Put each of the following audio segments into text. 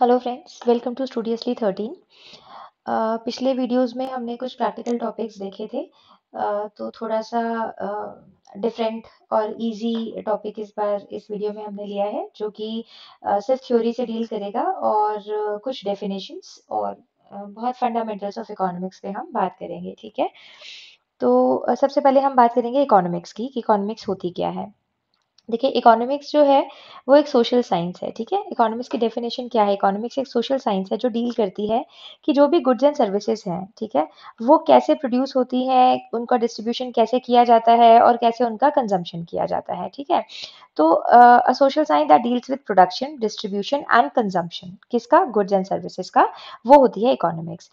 Hello friends, welcome to studiously 13। पिछले videos में हमने कुछ प्रैक्टिकल टॉपिक्स देखे थे। तो थोड़ा सा डिफरेंट और इजी टॉपिक इस बार इस वीडियो में हमने लिया है, जो कि सिर्फ थ्योरी से डील करेगा और कुछ डेफिनेशंस और बहुत फंडामेंटल्स ऑफ इकोनॉमिक्स पे हम बात करेंगे। ठीक है। तो सबसे पहले हम बात करेंगे इकोनॉमिक्स की कि इकोनॉमिक्स होती क्या है। देखिए, इकोनॉमिक्स जो है वो एक सोशल साइंस है। ठीक है। इकोनॉमिक्स की डेफिनेशन क्या है? इकोनॉमिक्स एक सोशल साइंस है जो डील करती है कि जो भी गुड्स एंड सर्विसेज हैं, ठीक है, वो कैसे प्रोड्यूस होती हैं, उनका डिस्ट्रीब्यूशन कैसे किया जाता है और कैसे उनका कंजम्पशन किया जाता है। ठीक है। तो a social science that deals with production, distribution and consumption, किसका? गुड्स एंड सर्विसेज का, वो होती है इकोनॉमिक्स।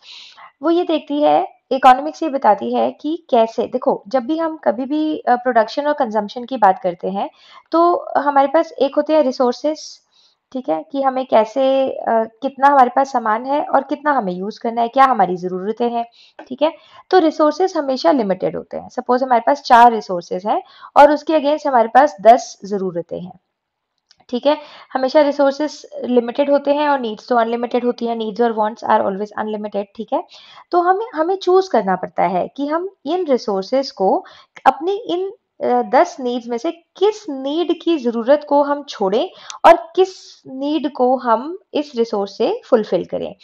वो ये देखती है, इकोनॉमिक्स ये बताती है कि कैसे, देखो, जब भी हम कभी भी प्रोडक्शन और कंजम्पशन की बात करते हैं, तो हमारे पास एक होते हैं रिसोर्सेस। ठीक है, कि हमें कैसे कितना हमारे पास सामान है और कितना हमें यूज करना है, क्या हमारी जरूरतें हैं। ठीक है। तो रिसोर्सेस हमेशा लिमिटेड होते हैं। सपोज हमारे पास 4 रिसोर्सेस हैं और उसके अगेंस्ट हमारे पास 10 जरूरतें हैं। ठीक है। हमेशा रिसोर्सेस लिमिटेड होते हैं और नीड्स तो अनलिमिटेड होती है। नीड्स और वांट्स आर ऑलवेज अनलिमिटेड। ठीक है। तो हमें हमें चूज करना पड़ता है कि हम इन रिसोर्सेस को अपनी इन 10 नीड्स में से किस नीड की जरूरत को हम छोड़ें और किस नीड को हम इस रिसोर्स से फुलफिल करें।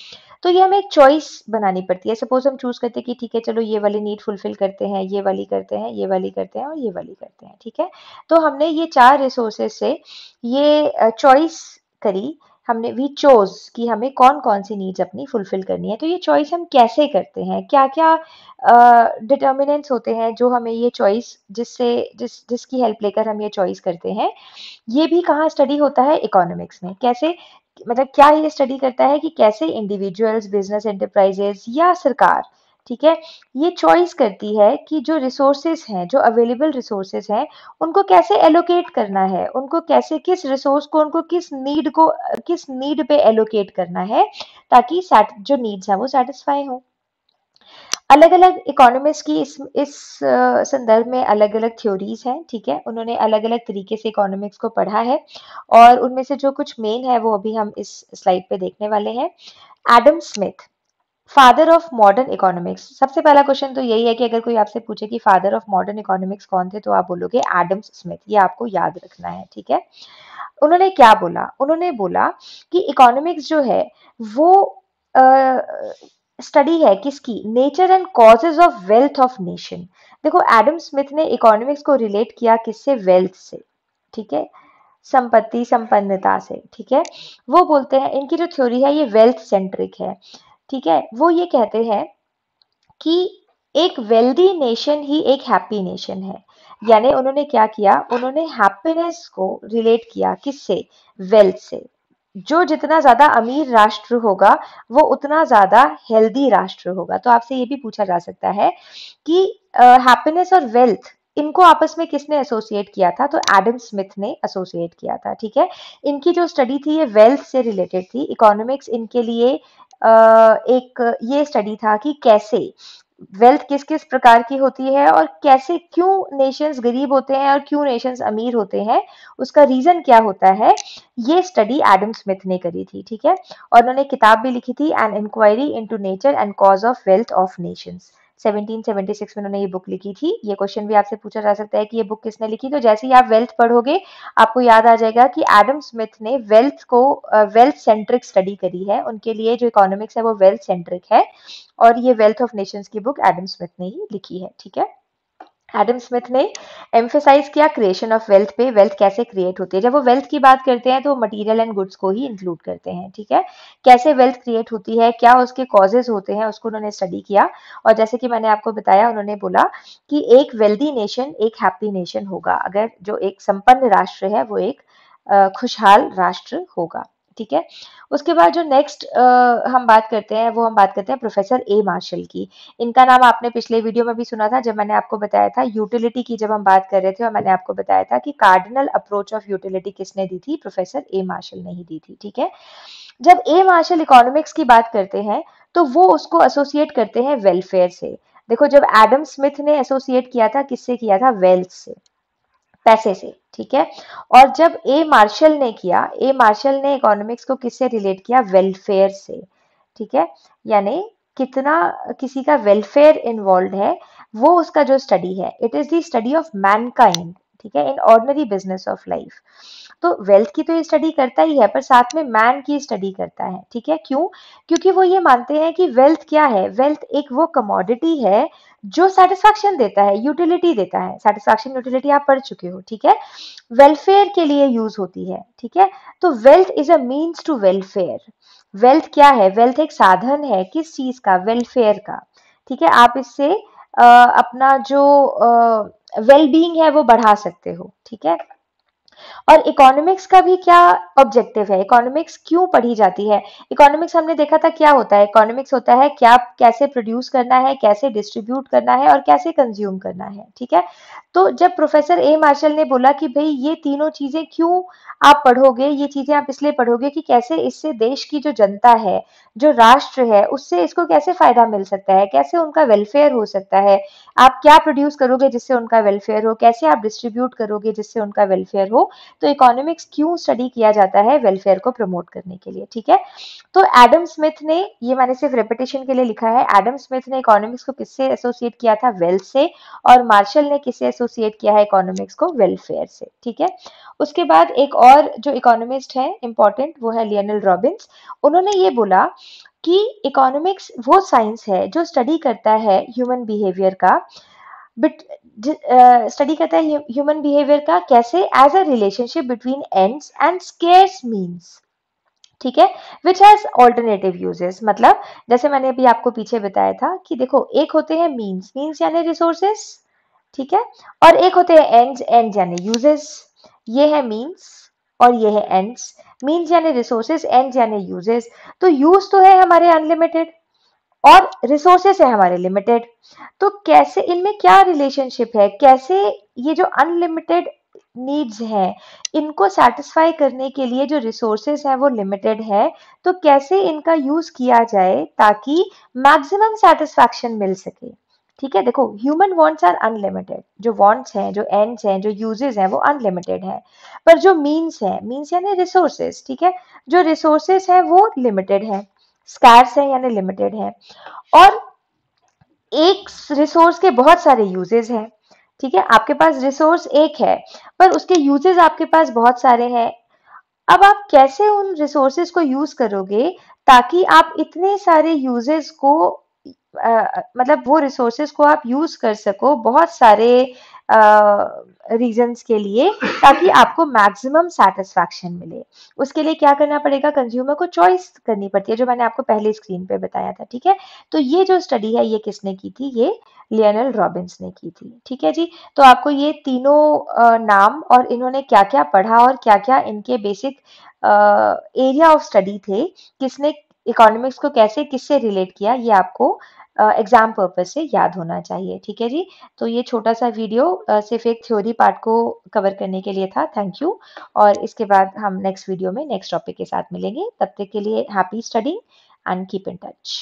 तो ये हमें एक चॉइस बनानी पड़ती है। सपोज हम चूज करते हैं कि ठीक है, चलो ये वाली नीड फुलफिल करते हैं, ये वाली करते हैं, ये वाली करते हैं और ये वाली करते हैं। ठीक है। तो हमने ये 4 रिसोर्सेस से ये चॉइस करी। हमने वी चोज कि हमें कौन कौन सी नीड्स अपनी फुलफिल करनी है। तो ये चॉइस हम कैसे करते हैं, क्या क्या डिटर्मिनेंट्स होते हैं जो हमें ये चॉइस जिसकी हेल्प लेकर हम ये चॉइस करते हैं। ये भी कहाँ स्टडी होता है? इकोनॉमिक्स में। कैसे? मतलब क्या ये स्टडी करता है कि कैसे इंडिविजुअल्स, बिजनेस एंटरप्राइजेस या सरकार, ठीक है, ये चॉइस करती है कि जो रिसोर्सेज हैं, जो अवेलेबल रिसोर्सेज हैं, उनको कैसे एलोकेट करना है, उनको कैसे, किस रिसोर्स को, उनको किस नीड पे एलोकेट करना है, ताकि जो नीड्स हैं वो सेटिस्फाई हो। अलग अलग इकोनॉमिस्ट की इस संदर्भ में अलग अलग थ्योरीज हैं। ठीक है। उन्होंने अलग अलग तरीके से इकोनॉमिक्स को पढ़ा है और उनमें से जो कुछ मेन है वो अभी हम इस स्लाइड पे देखने वाले हैं। Adam Smith, father of modern economics. सबसे पहला क्वेश्चन तो यही है कि अगर कोई आपसे पूछे कि फादर ऑफ मॉडर्न इकोनॉमिक्स कौन थे, तो आप बोलोगे एडम स्मिथ। ये आपको याद रखना है। ठीक है। उन्होंने क्या बोला? उन्होंने बोला कि इकोनॉमिक्स जो है वो स्टडी है किसकी? Nature and causes of wealth of nation. देखो, एडम स्मिथ ने इकोनॉमिक्स को रिलेट किया किससे? वेल्थ से। ठीक है। संपत्ति, संपन्नता से। ठीक है। वो बोलते हैं, इनकी जो थ्योरी है ये वेल्थ सेंट्रिक है। ठीक है। वो ये कहते हैं कि एक वेल्दी नेशन ही एक हैप्पी नेशन है। यानी उन्होंने क्या किया? उन्होंने हैप्पीनेस को रिलेट किया किससे? वेल्थ से। जो जितना ज्यादा अमीर राष्ट्र होगा वो उतना ज्यादा हेल्दी राष्ट्र होगा। तो आपसे ये भी पूछा जा सकता है कि हैप्पीनेस और वेल्थ, इनको आपस में किसने एसोसिएट किया था? तो एडम स्मिथ ने एसोसिएट किया था। ठीक है। इनकी जो स्टडी थी ये वेल्थ से रिलेटेड थी। इकोनॉमिक्स इनके लिए एक ये स्टडी था कि कैसे वेल्थ किस किस प्रकार की होती है और कैसे, क्यों नेशंस गरीब होते हैं और क्यों नेशंस अमीर होते हैं, उसका रीजन क्या होता है। ये स्टडी एडम स्मिथ ने करी थी। ठीक है। और उन्होंने किताब भी लिखी थी, an inquiry into nature and cause of wealth of nations. 1776 में उन्होंने ये बुक लिखी थी। ये क्वेश्चन भी आपसे पूछा जा सकता है कि ये बुक किसने लिखी। तो जैसे ही आप वेल्थ पढ़ोगे आपको याद आ जाएगा कि एडम स्मिथ ने वेल्थ सेंट्रिक स्टडी करी है। उनके लिए जो इकोनॉमिक्स है वो वेल्थ सेंट्रिक है और ये वेल्थ ऑफ नेशंस की बुक एडम स्मिथ ने ही लिखी है। ठीक है। एडम स्मिथ ने एम्फेसाइज किया क्रिएशन ऑफ वेल्थ पे, वेल्थ कैसे क्रिएट होती है। जब वो वेल्थ की बात करते हैं तो मटेरियल एंड गुड्स को ही इंक्लूड करते हैं। ठीक है। कैसे वेल्थ क्रिएट होती है, क्या उसके कॉजेज होते हैं, उसको उन्होंने स्टडी किया। और जैसे कि मैंने आपको बताया, उन्होंने बोला कि एक वेल्दी नेशन एक हैप्पी नेशन होगा। अगर जो एक संपन्न राष्ट्र है वो एक खुशहाल राष्ट्र होगा। ठीक है। उसके बाद जो नेक्स्ट हम बात करते हैं वो हम बात करते हैं प्रोफेसर ए मार्शल की। इनका नाम आपने पिछले वीडियो में भी सुना था जब मैंने आपको बताया था यूटिलिटी की, जब हम बात कर रहे थे, और मैंने आपको बताया था कि कार्डिनल अप्रोच ऑफ यूटिलिटी किसने दी थी? प्रोफेसर ए मार्शल ने ही दी थी। ठीक है। जब ए मार्शल इकोनॉमिक्स की बात करते हैं तो वो उसको एसोसिएट करते हैं वेलफेयर से। देखो, जब एडम स्मिथ ने एसोसिएट किया था, किससे किया था? वेल्थ से, पैसे से। ठीक है। और जब ए मार्शल ने इकोनॉमिक्स को किससे रिलेट किया, वेलफेयर से, ठीक है। यानी कितना किसी का वेलफेयर इन्वॉल्व है, वो उसका जो स्टडी है, it is the study of Mankind, ठीक है, in ordinary business of life. तो वेल्थ की तो ये स्टडी करता ही है, पर साथ में मैन की स्टडी करता है, ठीक है। क्यों? क्योंकि वो ये मानते हैं कि वेल्थ क्या है, वेल्थ एक वो कमोडिटी है जो सेटिस्फैक्शन देता है, यूटिलिटी देता है। सेटिस्फैक्शन यूटिलिटी आप पढ़ चुके हो, ठीक है। वेलफेयर के लिए यूज होती है, ठीक है। तो wealth is a means to welfare. Wealth क्या है? वेल्थ एक साधन है किस चीज का? वेलफेयर का, ठीक है। आप इससे अपना जो वेल बीइंग है वो बढ़ा सकते हो, ठीक है। और इकोनॉमिक्स का भी क्या ऑब्जेक्टिव है? इकोनॉमिक्स क्यों पढ़ी जाती है? इकोनॉमिक्स हमने देखा था क्या होता है। इकोनॉमिक्स होता है क्या, कैसे प्रोड्यूस करना है, कैसे डिस्ट्रीब्यूट करना है और कैसे कंज्यूम करना है, ठीक है। तो जब प्रोफेसर ए मार्शल ने बोला कि भाई ये तीनों चीजें क्यों आप पढ़ोगे, ये चीजें आप इसलिए पढ़ोगे कि कैसे इससे देश की जो जनता है, जो राष्ट्र है, उससे इसको कैसे फायदा मिल सकता है, कैसे उनका वेलफेयर हो सकता है, आप क्या प्रोड्यूस करोगे जिससे उनका वेलफेयर हो, कैसे आप डिस्ट्रीब्यूट करोगे जिससे उनका वेलफेयर हो। तो इकोनॉमिक्स क्यों स्टडी किया जाता है? वेलफेयर को प्रमोट करने के लिए, ठीक है। तो एडम स्मिथ ने, ये मैंने सिर्फ रेपिटेशन के लिए लिखा है, एडम स्मिथ ने इकोनॉमिक्स को किससे एसोसिएट किया था? वेल्थ से। और मार्शल ने किससे एसोसिएट किया है इकोनॉमिक्स को? वेलफेयर से, ठीक है। उसके बाद एक और जो इकोनॉमिस्ट है इंपॉर्टेंट, वो है लियोनेल रॉबिन्स। उन्होंने ये बोला कि इकोनॉमिक्स वो साइंस है जो स्टडी करता है ह्यूमन बिहेवियर का, बट स्टडी करता है ह्यूमन बिहेवियर का कैसे, as a relationship between ends and scarce means, ठीक है, विच हैज ऑल्टरनेटिव यूजेस। मतलब जैसे मैंने अभी आपको पीछे बताया था कि देखो, एक होते हैं मीन्स, मीन्स यानी रिसोर्सेस, ठीक है। और एक होते हैं एंड्स, एंड्स यानी यूजेस। ये है मीन्स और ये है एंड्स। मीन्स यानी रिसोर्सेस, एंड्स यानी यूजेस। तो यूज तो है हमारे अनलिमिटेड और रिसोर्सेस है हमारे लिमिटेड। तो कैसे इनमें क्या रिलेशनशिप है, कैसे ये जो अनलिमिटेड नीड्स हैं, इनको सेटिस्फाई करने के लिए जो रिसोर्सेस है वो लिमिटेड है, तो कैसे इनका यूज किया जाए ताकि मैक्सिमम सेटिस्फैक्शन मिल सके, ठीक है। देखो, ह्यूमन वांट्स आर अनलिमिटेड, जो वांट्स हैं, जो एंड्स हैं, जो यूजेस हैं, वो अनलिमिटेड है। पर जो मीन्स है, मीन्स यानी रिसोर्सेस, ठीक है, जो रिसोर्सेस है वो लिमिटेड है, स्कैर्स है यानी लिमिटेड है। और एक रिसोर्स के बहुत सारे यूजेस हैं, ठीक है। आपके पास रिसोर्स एक है, पर उसके यूजेस आपके पास बहुत सारे हैं। अब आप कैसे उन रिसोर्सेज को यूज करोगे ताकि आप इतने सारे यूजेस को मतलब वो रिसोर्सेज को आप यूज कर सको बहुत सारे रीजंस के लिए, ताकि आपको मैक्सिमम सेटिस्फैक्शन मिले। उसके लिए क्या करना पड़ेगा? कंज्यूमर को चॉइस करनी पड़ती है, जो मैंने आपको पहले स्क्रीन पे बताया था, ठीक है। तो ये जो स्टडी है ये किसने की थी? ये लियोनेल रॉबिन्स ने की थी, ठीक है जी। तो आपको ये तीनों नाम और इन्होंने क्या क्या पढ़ा और क्या क्या इनके बेसिक एरिया ऑफ स्टडी थे, किसने इकोनॉमिक्स को कैसे किससे रिलेट किया, ये आपको एग्जाम पर्पज से याद होना चाहिए, ठीक है जी। तो ये छोटा सा वीडियो सिर्फ एक थ्योरी पार्ट को कवर करने के लिए था, थैंक यू। और इसके बाद हम नेक्स्ट वीडियो में नेक्स्ट टॉपिक के साथ मिलेंगे, तब तक के लिए happy study and keep in touch.